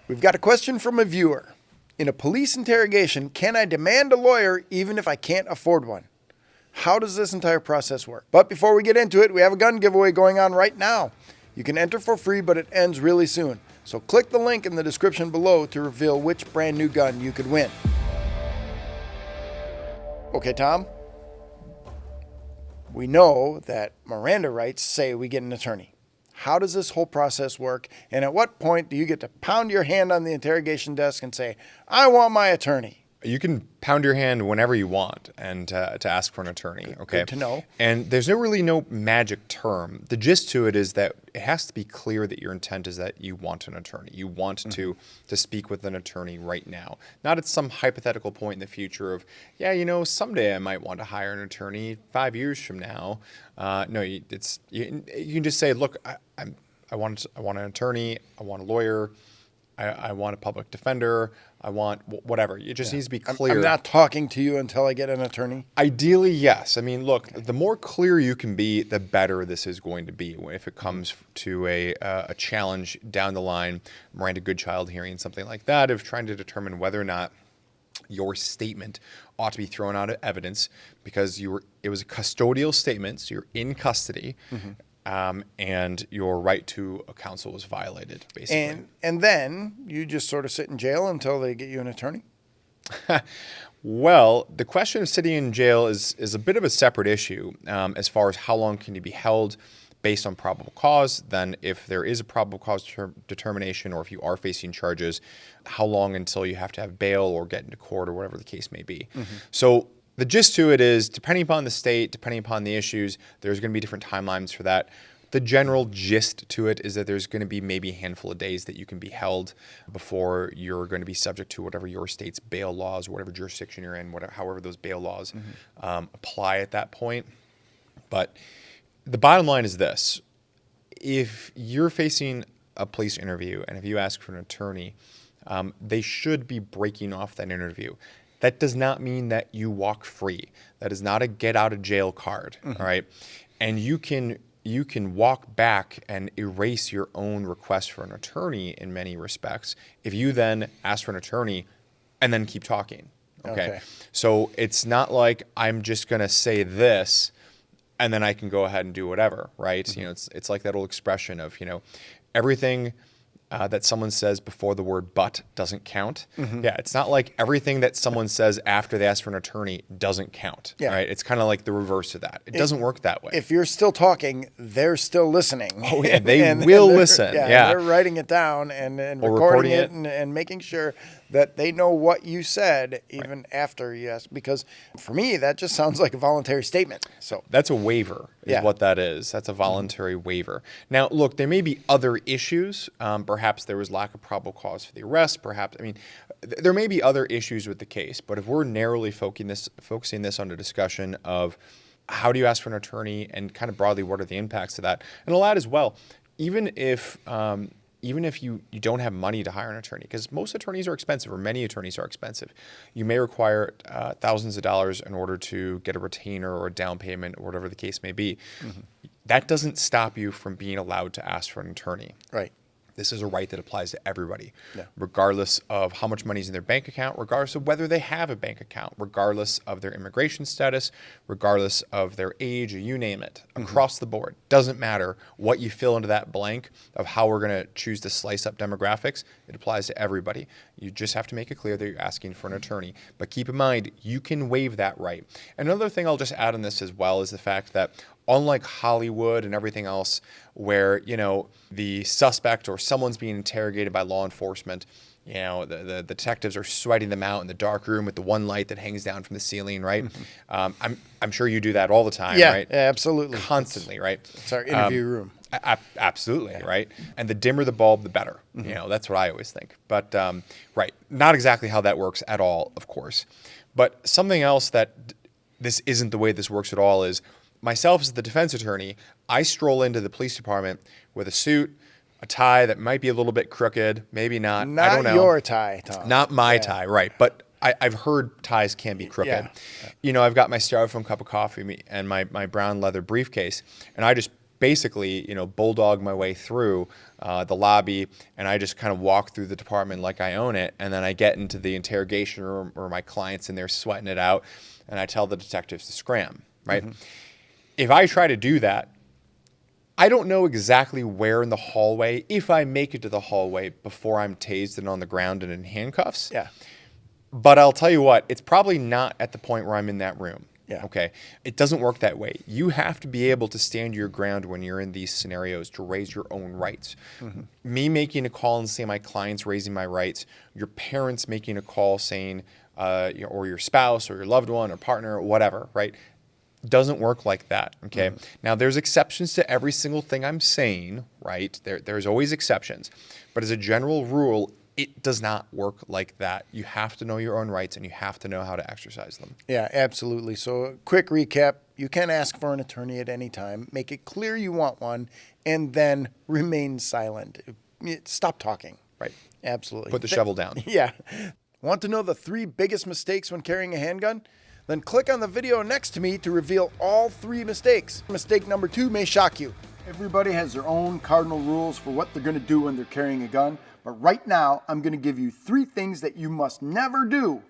We've got a question from a viewer. In a police interrogation, can I demand a lawyer even if I can't afford one? How does this entire process work? But before we get into it, we have a gun giveaway going on right now. You can enter for free, but it ends really soon. So click the link in the description below to reveal which brand new gun you could win. Okay, Tom. We know that Miranda rights say we get an attorney. How does this whole process work? And at what point do you get to pound your hand on the interrogation desk and say, I want my attorney? You can pound your hand whenever you want and to ask for an attorney. Okay. Good to know. And there's no magic term. The gist to it is that it has to be clear that your intent is that you want an attorney. You want to speak with an attorney right now, not at some hypothetical point in the future of, someday I might want to hire an attorney 5 years from now. No, you can just say, look, I want an attorney. I want a lawyer. I want a public defender. I want whatever. It just needs to be clear. I'm not talking to you until I get an attorney? Ideally, yes. I mean, look, the more clear you can be, the better this is going to be if it comes to a challenge down the line, Miranda Goodchild hearing, something like that, of trying to determine whether or not your statement ought to be thrown out of evidence because it was a custodial statement, so you're in custody. And your right to a counsel was violated, basically. And then you just sort of sit in jail until they get you an attorney? Well, the question of sitting in jail is a bit of a separate issue as far as how long can you be held based on probable cause. Then if there is a probable cause determination or if you are facing charges, how long until you have to have bail or get into court or whatever the case may be. So the gist to it is, depending upon the state, depending upon the issues, there's going to be different timelines for that. The general gist to it is that there's going to be maybe a handful of days that you can be held before you're going to be subject to whatever your state's bail laws, whatever jurisdiction you're in, however those bail laws apply at that point. But the bottom line is this. If you're facing a police interview and if you ask for an attorney, they should be breaking off that interview. That does not mean that you walk free. That is not a get out of jail card, all right? And you can walk back and erase your own request for an attorney in many respects if you then ask for an attorney and then keep talking, okay? So it's not like I'm just going to say this and then I can go ahead and do whatever, right? It's like that old expression of, everything that someone says before the word but doesn't count. Yeah, it's not like everything that someone says after they ask for an attorney doesn't count, right? It's kind of like the reverse of that. It doesn't work that way. If you're still talking, they're still listening. Oh, yeah, they will listen. Yeah, they're writing it down and recording it and making sure that they know what you said even after you asked. Because for me, that just sounds like a voluntary statement. So that's a waiver is what that is. That's a voluntary waiver. Now, look, there may be other issues. Perhaps there was lack of probable cause for the arrest. There may be other issues with the case. But if we're narrowly focusing this on a discussion of how do you ask for an attorney and kind of broadly what are the impacts of that, and I'll add as well, even if you don't have money to hire an attorney, because most attorneys are expensive or many attorneys are expensive, you may require thousands of dollars in order to get a retainer or a down payment or whatever the case may be. That doesn't stop you from being allowed to ask for an attorney. Right. This is a right that applies to everybody, regardless of how much money is in their bank account, regardless of whether they have a bank account, regardless of their immigration status, regardless of their age, you name it, across the board. Doesn't matter what you fill into that blank of how we're going to choose to slice up demographics. It applies to everybody. You just have to make it clear that you're asking for an attorney. But keep in mind, you can waive that right. Another thing I'll just add on this as well is the fact that unlike Hollywood and everything else where, the suspect or someone's being interrogated by law enforcement, the detectives are sweating them out in the dark room with the one light that hangs down from the ceiling, right? I'm sure you do that all the time, right? Yeah, absolutely. Constantly, right? It's our interview room. Absolutely, right? And the dimmer the bulb, the better. That's what I always think. But, right, not exactly how that works at all, of course. But something else that this isn't the way this works at all is myself as the defense attorney, I stroll into the police department with a suit, a tie that might be a little bit crooked, maybe not. I don't know. Not your tie, Tom. Not my tie, right. But I've heard ties can be crooked. I've got my styrofoam cup of coffee and my brown leather briefcase, and I just basically, bulldog my way through the lobby, and I just kind of walk through the department like I own it, and then I get into the interrogation room where my client's in there sweating it out, and I tell the detectives to scram, right? If I try to do that, I don't know exactly where in the hallway, if I make it to the hallway before I'm tased and on the ground and in handcuffs. Yeah. But I'll tell you what, it's probably not at the point where I'm in that room. Yeah. Okay. It doesn't work that way. You have to be able to stand your ground when you're in these scenarios to raise your own rights. Me making a call and saying my client's raising my rights, your parents making a call saying, or your spouse or your loved one or partner or whatever, right? Doesn't work like that, okay? Now, there's exceptions to every single thing I'm saying, right? There's always exceptions. But as a general rule, it does not work like that. You have to know your own rights, and you have to know how to exercise them. Yeah, absolutely. So quick recap, you can ask for an attorney at any time, make it clear you want one, and then remain silent. Stop talking. Right. Absolutely. Put the shovel down. Yeah. Want to know the 3 biggest mistakes when carrying a handgun? Then click on the video next to me to reveal all 3 mistakes. Mistake number 2 may shock you. Everybody has their own cardinal rules for what they're going to do when they're carrying a gun. But right now, I'm going to give you 3 things that you must never do